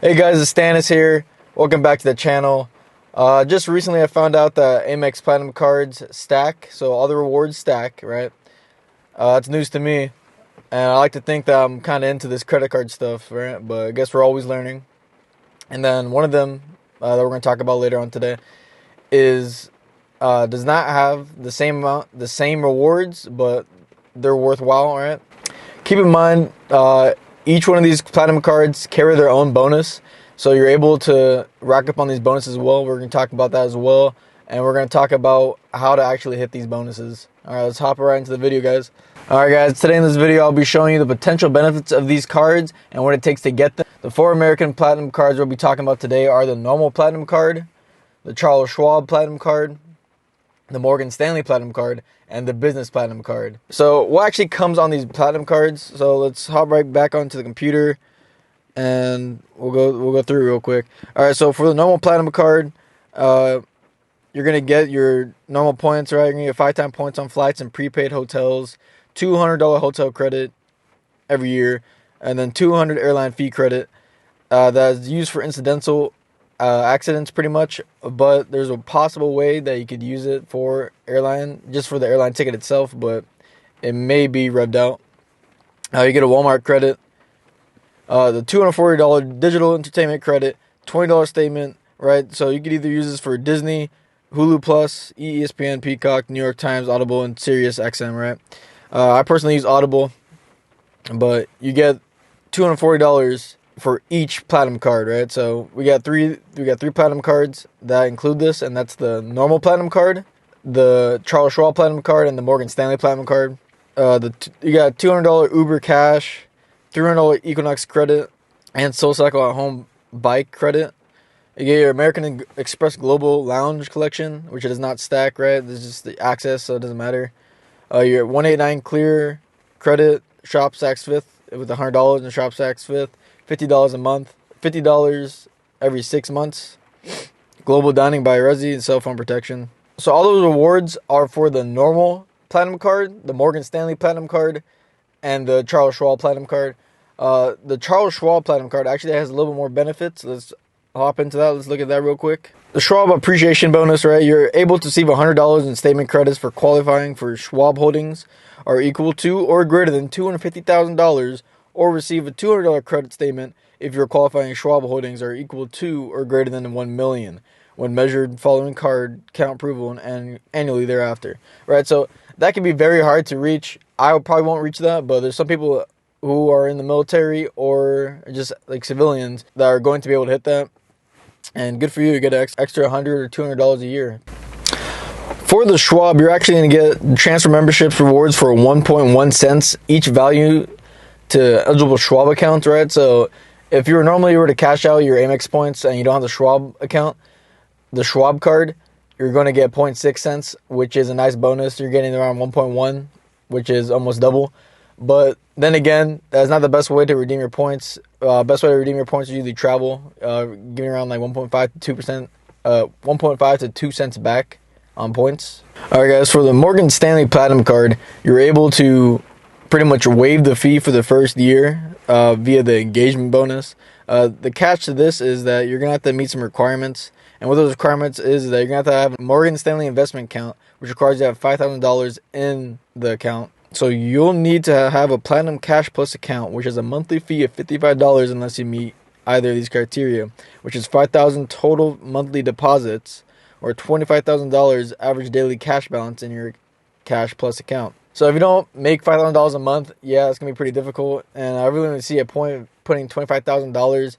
Hey guys, it's Stannis here. Welcome back to the channel. Just recently I found out that Amex Platinum cards stack, so all the rewards stack, right? It's news to me, and I like to think that I'm kind of into this credit card stuff, right? But I guess we're always learning. And then one of them that we're going to talk about later on today is does not have the same rewards, but they're worthwhile, right? Keep in mind, each one of these platinum cards carry their own bonus, so you're able to rack up on these bonuses as well. We're going to talk about that as well, and we're going to talk about how to actually hit these bonuses. All right, let's hop right into the video, guys. All right, guys, today in this video, I'll be showing you the potential benefits of these cards and what it takes to get them. The 4 American Platinum cards we'll be talking about today are the normal Platinum card, the Charles Schwab Platinum card, the Morgan Stanley Platinum card, and the Business Platinum card. So what actually comes on these Platinum cards? So let's hop right back onto the computer and we'll go through it real quick. All right, so for the normal Platinum card, you're gonna get your normal points, right? You're gonna get 5-time points on flights and prepaid hotels, $200 hotel credit every year, and then $200 airline fee credit that is used for incidental accidents pretty much, but there's a possible way that you could use it for airline, just for the airline ticket itself, but it may be revved out. You get a Walmart credit, the $240 digital entertainment credit, $20 statement, right? So you could either use this for Disney, Hulu Plus, ESPN, Peacock, New York Times, Audible, and Sirius XM, right? I personally use Audible, but you get $240 for each platinum card, right? So we got three platinum cards that include this, and that's the normal platinum card, the Charles Schwab platinum card, and the Morgan Stanley platinum card. You got $200 Uber cash, $300 Equinox credit, and SoulCycle at home bike credit. You get your American Express Global Lounge collection, which does not stack, right? This is just the access, so it doesn't matter. Your 189 clear credit, Shop Saks Fifth with $100 in Shop Saks Fifth. $50 a month, $50 every 6 months, global dining by Resi, and cell phone protection. So all those rewards are for the normal platinum card, the Morgan Stanley platinum card, and the Charles Schwab platinum card. The Charles Schwab platinum card actually has a little bit more benefits. Let's hop into that. Let's look at that real quick. The Schwab appreciation bonus, right? You're able to receive $100 in statement credits for qualifying for Schwab holdings are equal to or greater than $250,000, or receive a $200 credit statement if your qualifying Schwab holdings are equal to or greater than $1 million when measured following card count approval and annually thereafter. Right, so that can be very hard to reach. I probably won't reach that, but there's some people who are in the military or just like civilians that are going to be able to hit that. And good for you, you get an extra $100 or $200 a year. For the Schwab, you're actually going to get transfer memberships rewards for 1.1 cents each value to eligible Schwab accounts, right? So if you were to cash out your Amex points and you don't have the Schwab account, the Schwab card, you're going to get 0.6 cents, which is a nice bonus. You're getting around 1.1, which is almost double. But then again, that's not the best way to redeem your points. Best way to redeem your points is usually travel, giving around like 1.5 to 2%, 1.5 to 2 cents back on points. All right, guys, for the Morgan Stanley Platinum card, you're able to pretty much waive the fee for the first year via the engagement bonus. The catch to this is that you're going to have to meet some requirements. And what those requirements is that you're going to have a Morgan Stanley investment account, which requires you to have $5,000 in the account. So you'll need to have a Platinum Cash Plus account, which has a monthly fee of $55 unless you meet either of these criteria, which is $5,000 total monthly deposits or $25,000 average daily cash balance in your Cash Plus account. So if you don't make $5,000 a month, yeah, it's going to be pretty difficult. And I really don't see a point of putting $25,000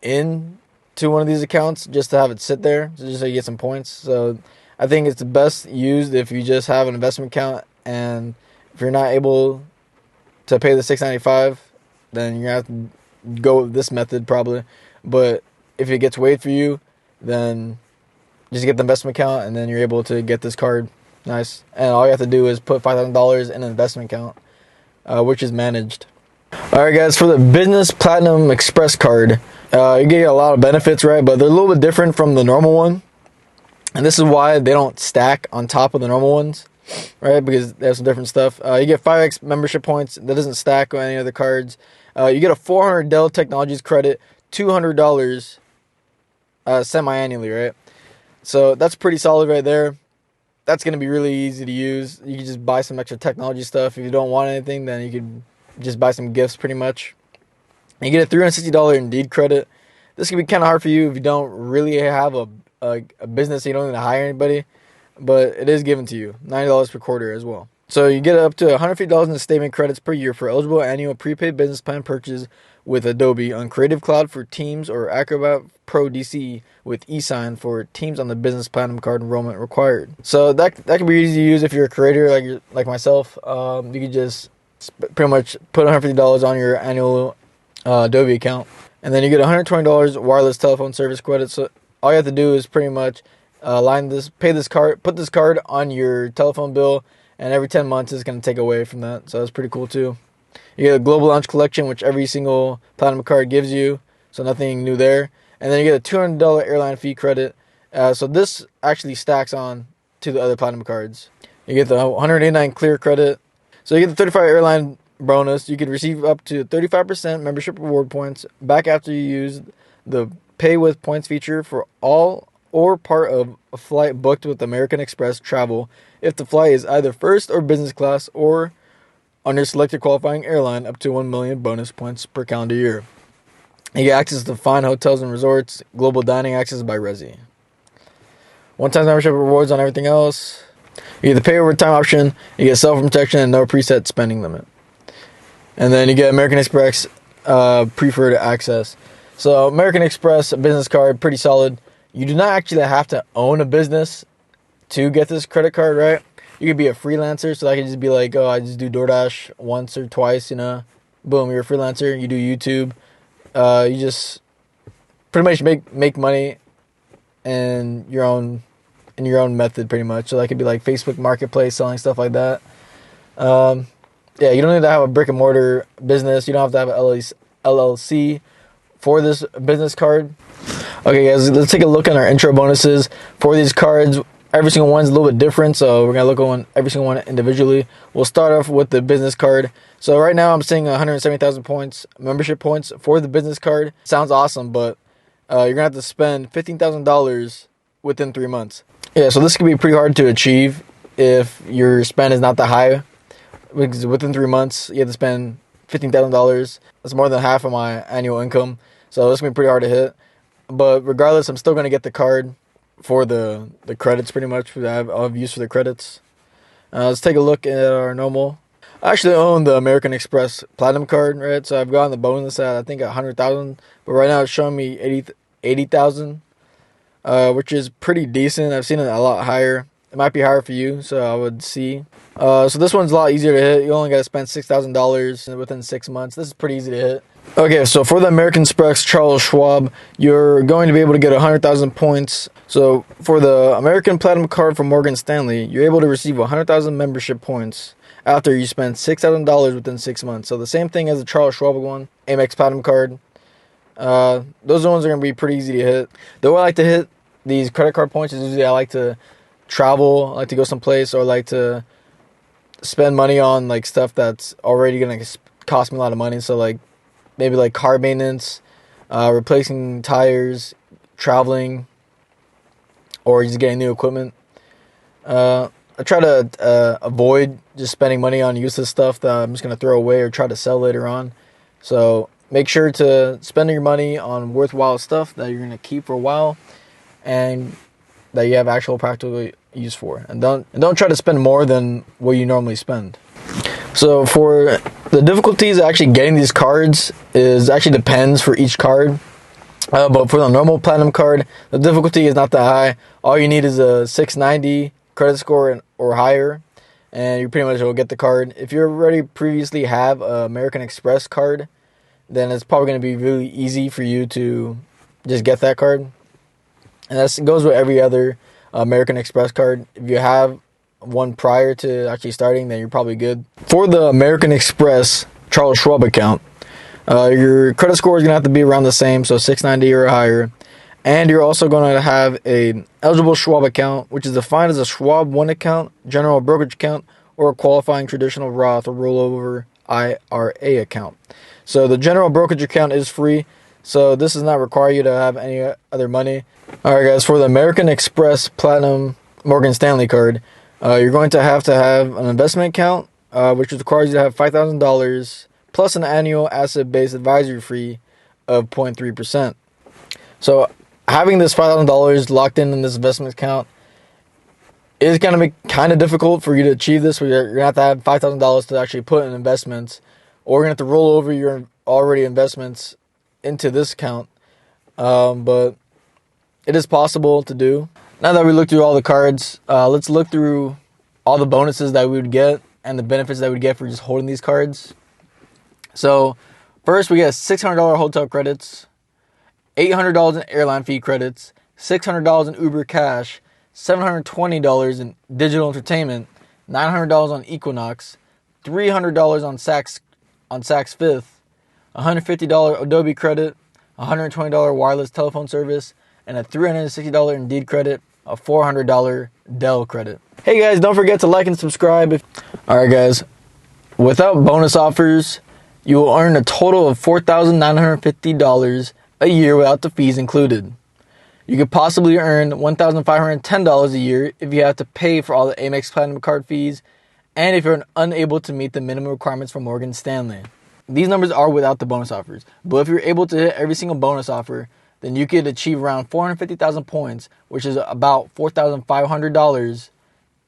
into one of these accounts just to have it sit there, just so you get some points. So I think it's best used if you just have an investment account, and if you're not able to pay the $695, then you're going to have to go with this method probably. But if it gets waived for you, then just get the investment account, and then you're able to get this card. Nice. And all you have to do is put $5,000 in an investment account, which is managed. All right, guys, for the Business Platinum Express card, you get a lot of benefits, right? But they're a little bit different from the normal one. And this is why they don't stack on top of the normal ones, right? Because they have some different stuff. You get 5x membership points. That doesn't stack on any other cards. You get a 400 Dell Technologies credit, $200 semi-annually, right? So that's pretty solid right there. That's going to be really easy to use. You can just buy some extra technology stuff. If you don't want anything, then you can just buy some gifts pretty much. You get a $360 Indeed credit. This can be kind of hard for you if you don't really have a business. You don't need to hire anybody, but it is given to you. $90 per quarter as well. So you get up to $150 in statement credits per year for eligible annual prepaid business plan purchase with Adobe on Creative Cloud for Teams or Acrobat Pro DC with eSign for Teams on the business platinum card enrollment required. So that can be easy to use if you're a creator like myself. You can just pretty much put $150 on your annual Adobe account, and then you get $120 wireless telephone service credit. So all you have to do is pretty much put this card on your telephone bill, and every 10 months it's going to take away from that. So that's pretty cool too. You get a global launch collection, which every single platinum card gives you, so nothing new there. And then you get a $200 airline fee credit. So this actually stacks on to the other platinum cards. You get the $189 clear credit. So you get the 35 airline bonus. You can receive up to 35% membership reward points back after you use the pay with points feature for all or part of a flight booked with American Express Travel if the flight is either first or business class or on your selected qualifying airline, up to 1 million bonus points per calendar year. You get access to fine hotels and resorts, global dining access by Resi. One-time membership rewards on everything else. You get the pay over time option, you get self-protection and no preset spending limit. And then you get American Express preferred access. So American Express business card, pretty solid. You do not actually have to own a business to get this credit card, right? You could be a freelancer, so I could just be like, oh, I just do DoorDash once or twice, you know. Boom, you're a freelancer. You do YouTube. You just pretty much make money in your own method, pretty much. So that could be like Facebook Marketplace, selling stuff like that. Yeah, you don't need to have a brick and mortar business. You don't have to have an LLC for this business card. Okay, guys, let's take a look at our intro bonuses for these cards. Every single one's a little bit different, so we're going to look at every single one individually. We'll start off with the business card. So right now I'm seeing 170,000 points, membership points for the business card. Sounds awesome, but you're going to have to spend $15,000 within 3 months. Yeah, so this can be pretty hard to achieve if your spend is not that high. Because within 3 months, you have to spend $15,000. That's more than half of my annual income. So this can be pretty hard to hit. But regardless, I'm still going to get the card for the credits, pretty much. I'll have use for the credits. Let's take a look at our normal. I actually own the American Express Platinum card, right? So I've gotten the bonus at, I think, 100,000. But right now it's showing me 80,000, which is pretty decent. I've seen it a lot higher. It might be higher for you, so I would see. So this one's a lot easier to hit. You only got to spend $6,000 within 6 months. This is pretty easy to hit. Okay, so for the American Express Charles Schwab, you're going to be able to get 100,000 points. So for the American Platinum card from Morgan Stanley, you're able to receive 100,000 membership points after you spend $6,000 within 6 months. So the same thing as the Charles Schwab one, Amex Platinum card. Those ones are going to be pretty easy to hit. The way I like to hit these credit card points is usually I like to travel, I like to go someplace, or I like to spend money on like stuff that's already going to cost me a lot of money. So like maybe like car maintenance, replacing tires, traveling, or just getting new equipment. I try to avoid just spending money on useless stuff that I'm just going to throw away or try to sell later on. So make sure to spend your money on worthwhile stuff that you're going to keep for a while and that you have actual practical use for. And don't try to spend more than what you normally spend. So for the difficulties actually getting these cards is actually depends for each card. But for the normal platinum card, the difficulty is not that high. All you need is a 690 credit score or higher, and you pretty much will get the card. If you already previously have an American Express card, then it's probably going to be really easy for you to just get that card. And that goes with every other American Express card. If you have one prior to actually starting, then you're probably good. For the American Express Charles Schwab account, your credit score is going to have to be around the same, so 690 or higher. And you're also going to have an eligible Schwab account, which is defined as a Schwab 1 account, general brokerage account, or a qualifying traditional Roth or rollover IRA account. So the general brokerage account is free. So this does not require you to have any other money. Alright guys, for the American Express Platinum Morgan Stanley card, you're going to have an investment account, which requires you to have $5,000 plus an annual asset-based advisory fee of 0.3%. So having this $5,000 locked in this investment account is going to be kind of difficult for you to achieve this. You're going to have $5,000 to actually put in investments, or you're going to have to roll over your already investments into this account. But it is possible to do. Now that we looked through all the cards, let's look through all the bonuses that we would get and the benefits that we would get for just holding these cards. So first, we get $600 hotel credits, $800 in airline fee credits, $600 in Uber cash, $720 in digital entertainment, $900 on Equinox, $300 on Saks Fifth, $150 Adobe credit, $120 wireless telephone service, and a $360 Indeed credit, a $400 DELL credit. Hey guys, don't forget to like and subscribe. Alright guys, without bonus offers, you will earn a total of $4,950 a year without the fees included. You could possibly earn $1,510 a year if you have to pay for all the Amex Platinum card fees and if you're unable to meet the minimum requirements for Morgan Stanley. These numbers are without the bonus offers, but if you're able to hit every single bonus offer, then you could achieve around 450,000 points, which is about $4,500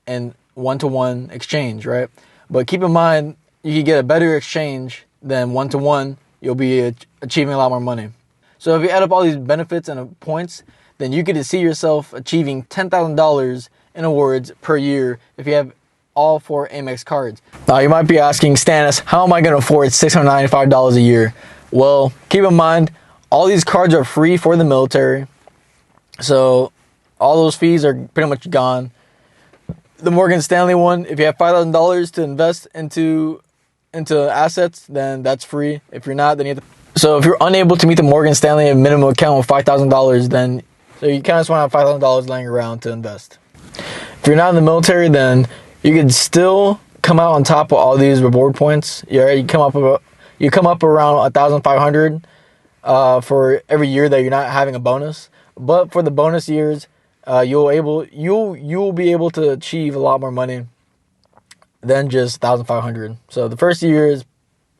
in one-to-one exchange, right? But keep in mind, you can get a better exchange than one-to-one. You'll be achieving a lot more money. So if you add up all these benefits and points, then you could see yourself achieving $10,000 in awards per year if you have all 4 Amex cards. Now you might be asking, Stannis, how am I going to afford $695 a year? Well, keep in mind, all these cards are free for the military, so all those fees are pretty much gone. The Morgan Stanley one, if you have $5,000 to invest into assets, then that's free. If you're not, then you have to. So if you're unable to meet the Morgan Stanley minimum account with $5,000, then so you kind of just want to have $5,000 laying around to invest. If you're not in the military, then you can still come out on top of all these reward points. You come up around 1,500 for every year that you're not having a bonus. But for the bonus years, you'll be able to achieve a lot more money than just 1,500. So the first year is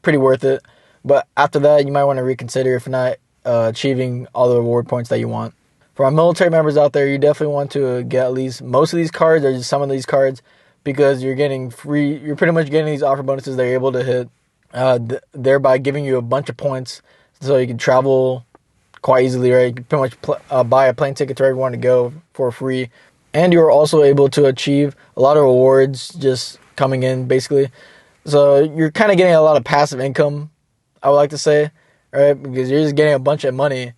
pretty worth it, but after that, you might want to reconsider if you're not achieving all the reward points that you want. For our military members out there, you definitely want to get at least most of these cards or just some of these cards, because you're getting free. You're pretty much getting these offer bonuses that you're able to hit, thereby giving you a bunch of points so you can travel quite easily, right? You can pretty much buy a plane ticket to wherever you want to go for free, and you're also able to achieve a lot of rewards just coming in, basically. So you're kind of getting a lot of passive income, I would like to say, right? Because you're just getting a bunch of money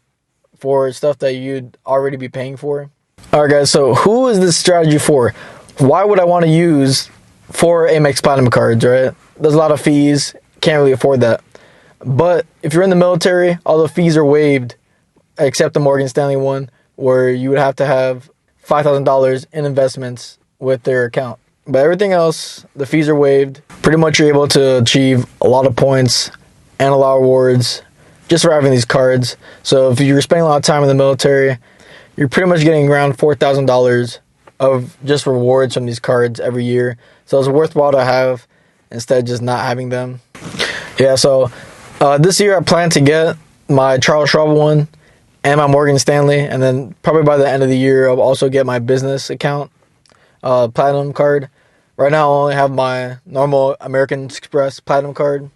for stuff that you'd already be paying for. All right, guys, so who is this strategy for? Why would I want to use 4 Amex Platinum cards, right? There's a lot of fees. Can't really afford that. But if you're in the military, all the fees are waived, except the Morgan Stanley one, where you would have to have $5,000 in investments with their account. But everything else, the fees are waived. Pretty much you're able to achieve a lot of points and a lot of rewards just for having these cards. So if you're spending a lot of time in the military, you're pretty much getting around $4,000 of just rewards from these cards every year. So it's worthwhile to have instead of just not having them. Yeah, so this year I plan to get my Charles Schwab one and my Morgan Stanley, and then probably by the end of the year I'll also get my business account Platinum card. Right now I only have my normal American Express Platinum card,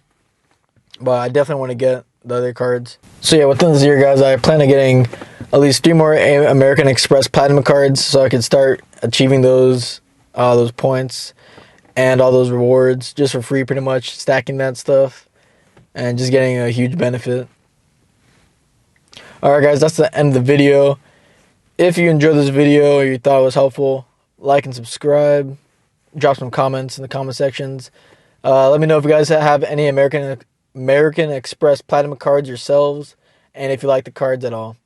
but I definitely want to get the other cards. So yeah, within this year, guys, I plan on getting at least 3 more American Express Platinum cards so I can start achieving those points and all those rewards just for free, pretty much stacking that stuff and just getting a huge benefit. Alright guys, that's the end of the video. If you enjoyed this video or you thought it was helpful, like and subscribe. Drop some comments in the comment sections. Let me know if you guys have any American Express Platinum cards yourselves, and if you like the cards at all.